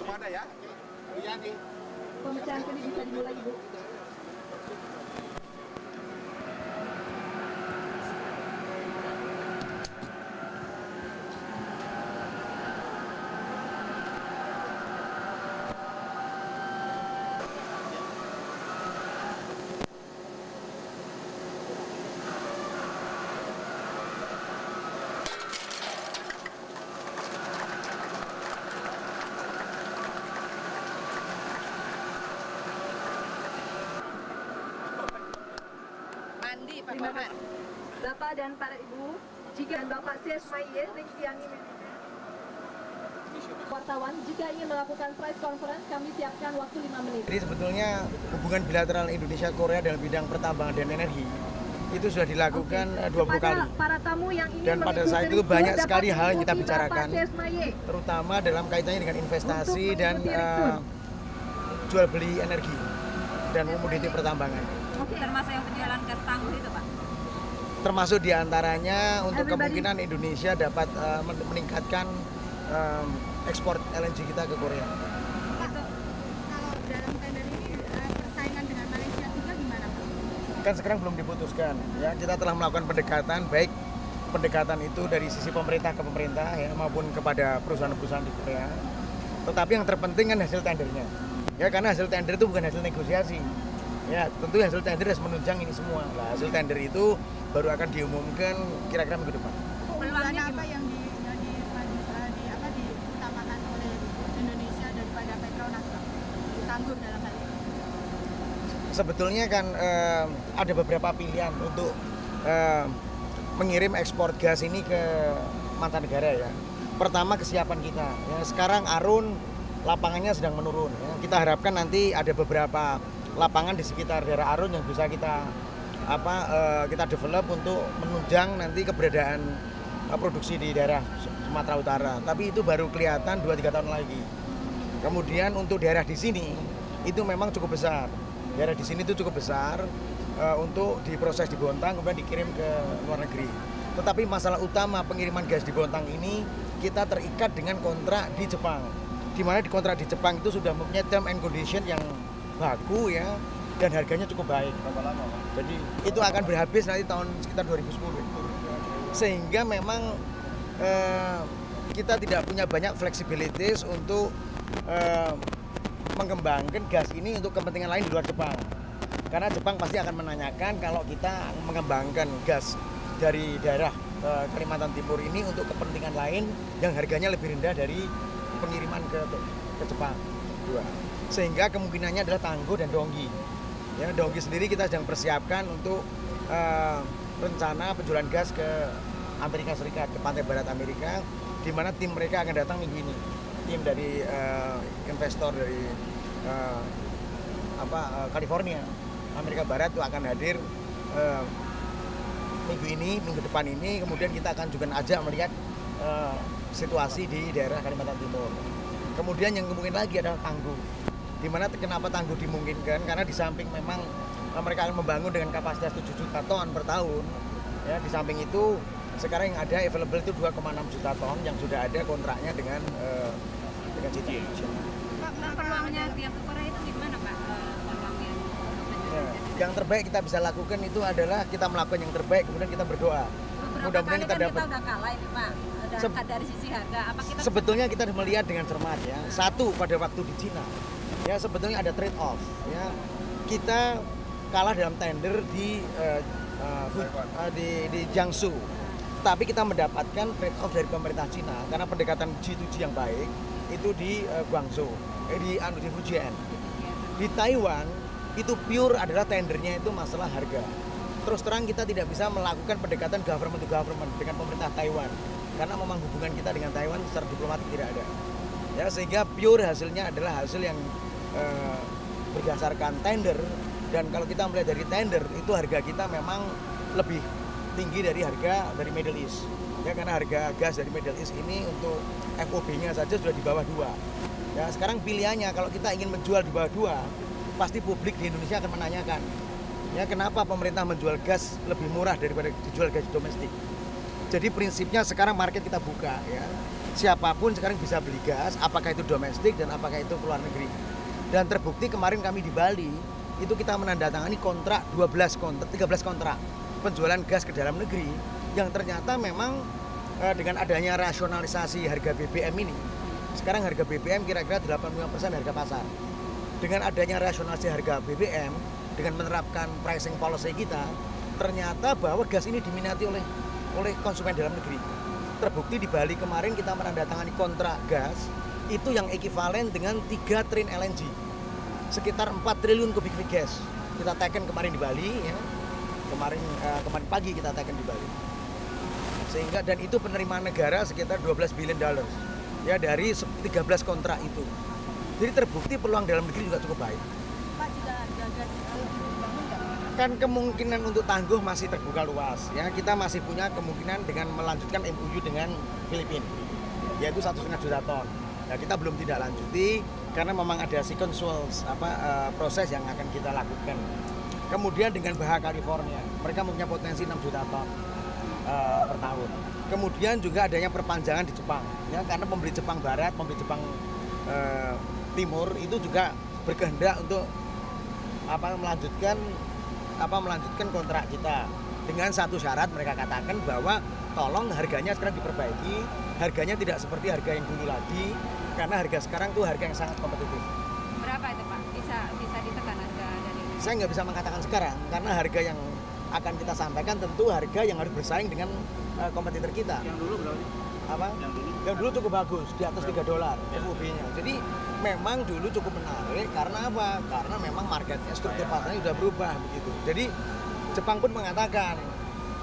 Ada ya. Yani. Pemecahan ini bisa dimulai, Ibu. Mandi, Pak Terima Bapak. kasih. Bapak dan para Ibu, jika Bapak Sesmaye, Rikiani wartawan, jika ingin melakukan press conference, kami siapkan waktu 5 menit. Jadi sebetulnya hubungan bilateral Indonesia-Korea dalam bidang pertambangan dan energi itu sudah dilakukan 20 kali. Para tamu yang ingin Dan pada saat itu banyak sekali hal yang kita bicarakan, terutama dalam kaitannya dengan investasi dan jual beli energi dan komoditi pertambangan. Termasuk yang penjualan gas tangguh itu, Pak. Termasuk diantaranya untuk kemungkinan Indonesia dapat meningkatkan ekspor LNG kita ke Korea. Pak, kalau dalam tender ini persaingan dengan Malaysia juga gimana, Pak? Kan sekarang belum diputuskan. Ya, kita telah melakukan pendekatan, baik pendekatan itu dari sisi pemerintah ke pemerintah ya, maupun kepada perusahaan-perusahaan di Korea. Tetapi yang terpenting kan hasil tendernya. Ya, karena hasil tender itu bukan hasil negosiasi. Ya, tentu hasil tender harus menunjang ini semua. Nah, hasil tender itu baru akan diumumkan kira-kira minggu depan. Peluangnya apa yang diutamakan oleh Indonesia daripada Petronas, Pak? Tangguh dalam hal ini. Sebetulnya kan ada beberapa pilihan untuk mengirim ekspor gas ini ke mancanegara ya. Pertama kesiapan kita. Ya, sekarang Arun lapangannya sedang menurun. Ya. Kita harapkan nanti ada beberapa lapangan di sekitar daerah Arun yang bisa kita develop untuk menunjang nanti keberadaan produksi di daerah Sumatera Utara. Tapi itu baru kelihatan 2-3 tahun lagi. Kemudian untuk daerah di sini itu memang cukup besar. Daerah di sini itu cukup besar untuk diproses di Bontang kemudian dikirim ke luar negeri. Tetapi masalah utama pengiriman gas di Bontang ini kita terikat dengan kontrak di Jepang. Di mana di kontrak di Jepang itu sudah mempunyai term and condition yang baku ya, dan harganya cukup baik. Jadi itu akan berhabis nanti tahun sekitar 2010. Sehingga memang kita tidak punya banyak fleksibilitas untuk mengembangkan gas ini untuk kepentingan lain di luar Jepang. Karena Jepang pasti akan menanyakan kalau kita mengembangkan gas dari daerah Kalimantan Timur ini untuk kepentingan lain yang harganya lebih rendah dari pengiriman ke Jepang. Sehingga kemungkinannya adalah Tangguh dan Donggi. Ya, Donggi sendiri kita sedang persiapkan untuk rencana penjualan gas ke Amerika Serikat, ke pantai barat Amerika, di mana tim mereka akan datang minggu ini. Tim dari investor dari California, Amerika Barat itu akan hadir minggu depan ini. Kemudian kita akan juga ajak melihat situasi di daerah Kalimantan Timur. Kemudian yang kemungkinan lagi adalah Tangguh. Di mana kenapa Tangguh dimungkinkan? Karena di samping memang mereka akan membangun dengan kapasitas 7 juta ton per tahun. Ya, di samping itu sekarang yang ada available itu 2,6 juta ton yang sudah ada kontraknya dengan CITI. Pak, peluangnya tiap Korea itu gimana, Pak? Peluangnya? Ya, yang terbaik kita bisa lakukan itu adalah kita melakukan yang terbaik, kemudian kita berdoa. Mudah-mudahan kita dapat. Kita udah kalah ini, Pak. Dari sisi harga. Apa kita sebetulnya kita harus melihat dengan cermat ya. Satu, pada waktu di Cina, ya sebetulnya ada trade off. Ya, kita kalah dalam tender di Jiangsu. Tapi kita mendapatkan trade off dari pemerintah Cina karena pendekatan G2G yang baik itu di Guangzhou, di Fujian. Di Taiwan itu pure adalah tendernya itu masalah harga. Terus terang kita tidak bisa melakukan pendekatan government to government dengan pemerintah Taiwan karena memang hubungan kita dengan Taiwan secara diplomatik tidak ada. Ya, sehingga pure hasilnya adalah hasil yang berdasarkan tender, dan kalau kita melihat dari tender itu harga kita memang lebih tinggi dari harga dari Middle East. Ya, karena harga gas dari Middle East ini untuk FOB-nya saja sudah di bawah 2. Ya, sekarang pilihannya kalau kita ingin menjual di bawah 2, pasti publik di Indonesia akan menanyakan, ya kenapa pemerintah menjual gas lebih murah daripada dijual gas domestik. Jadi prinsipnya sekarang market kita buka ya. siapapun sekarang bisa beli gas, apakah itu domestik dan apakah itu keluar negeri. Dan terbukti kemarin kami di Bali, itu kita menandatangani kontrak 13 kontrak penjualan gas ke dalam negeri yang ternyata memang dengan adanya rasionalisasi harga BBM ini, sekarang harga BBM kira-kira 85% harga pasar. Dengan adanya rasionalisasi harga BBM, dengan menerapkan pricing policy kita, ternyata bahwa gas ini diminati oleh konsumen dalam negeri. Terbukti di Bali kemarin kita menandatangani kontrak gas itu yang ekivalen dengan 3 train LNG, sekitar 4 triliun kubik feet gas kita teken kemarin di Bali ya. Kemarin pagi kita teken di Bali, sehingga dan itu penerimaan negara sekitar 12 billion dollars ya dari 13 kontrak itu. Jadi terbukti peluang dalam negeri juga cukup baik. Pak, jika harga gas dibangun nggak? Kan kemungkinan untuk tangguh masih terbuka luas ya. Kita masih punya kemungkinan dengan melanjutkan MOU dengan Filipina, yaitu 1,5 juta ton. Nah, kita belum tidak lanjuti karena memang ada sequential proses yang akan kita lakukan. Kemudian dengan Baha California, mereka mempunyai potensi 6 juta ton per tahun. Kemudian juga adanya perpanjangan di Jepang ya, karena pembeli Jepang Barat, pembeli Jepang Timur itu juga berkehendak untuk melanjutkan kontrak kita dengan satu syarat. Mereka katakan bahwa tolong harganya sekarang diperbaiki, harganya tidak seperti harga yang dulu lagi, karena harga sekarang tuh harga yang sangat kompetitif. Berapa itu Pak? Bisa ditekan harga dari ini? Saya nggak bisa mengatakan sekarang karena harga yang akan kita sampaikan tentu harga yang harus bersaing dengan kompetitor kita. Yang dulu berapa? Yang dulu cukup bagus, di atas $3 FOB-nya. Jadi memang dulu cukup menarik karena apa? Karena memang marketnya, struktur pasarnya sudah berubah begitu. Jadi Jepang pun mengatakan,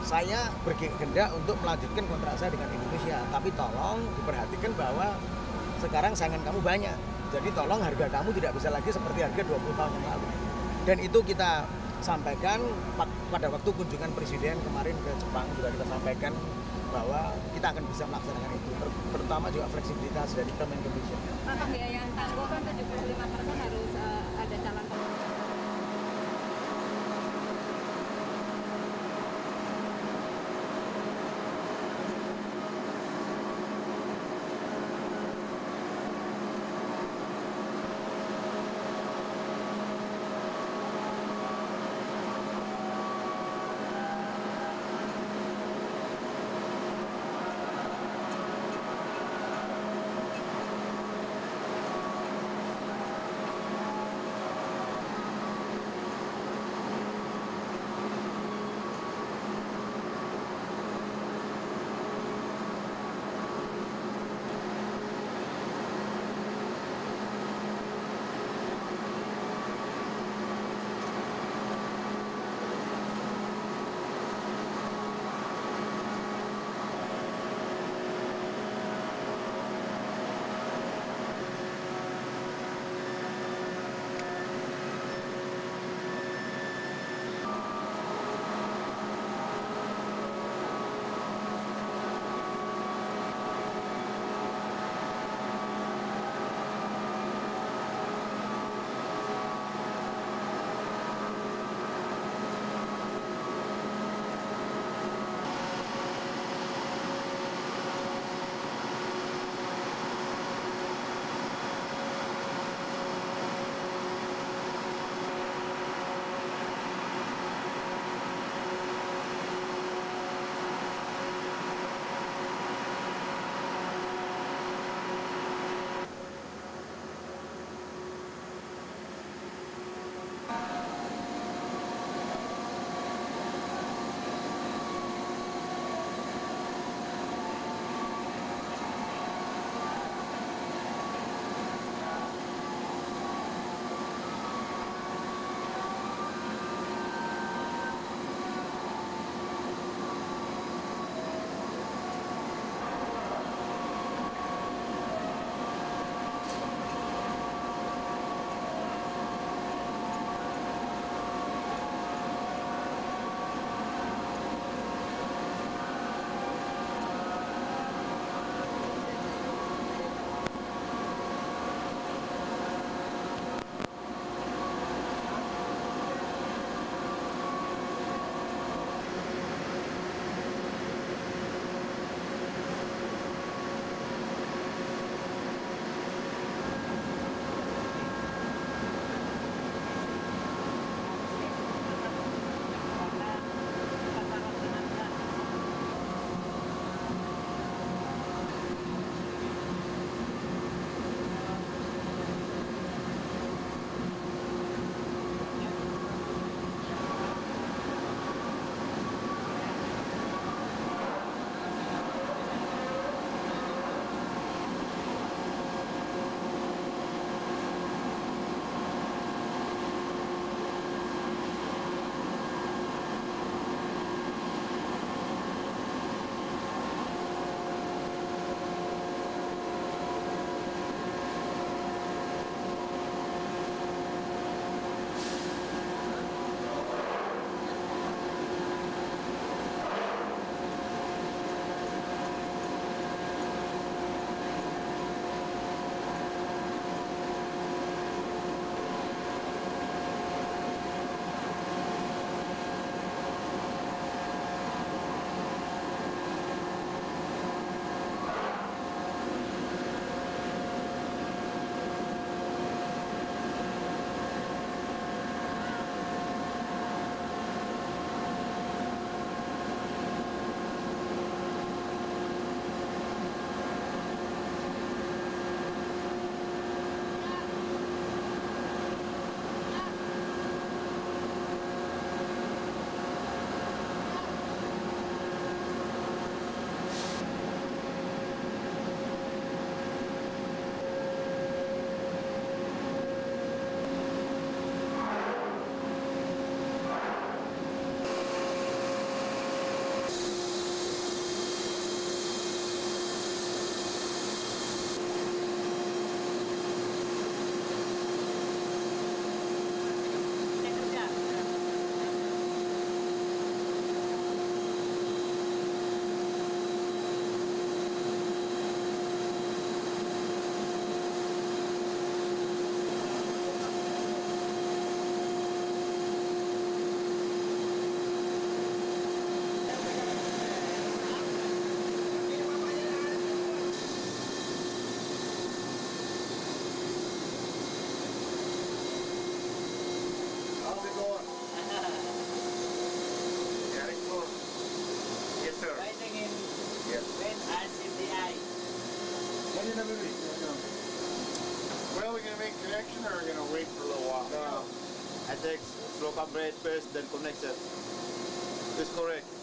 saya berkehendak untuk melanjutkan kontrak saya dengan Indonesia, tapi tolong diperhatikan bahwa sekarang saingan kamu banyak. Jadi tolong harga kamu tidak bisa lagi seperti harga 20 tahun yang lalu. Dan itu kita sampaikan pada waktu kunjungan Presiden kemarin ke Jepang, juga kita sampaikan bahwa kita akan bisa melaksanakan itu, terutama juga fleksibilitas dari term and condition. Pak, pembiayaan tangguh kan 75% harus ada calon. Well, we're gonna make connection or we're gonna wait for a little while? No. I take local bread first, then connection. That's correct.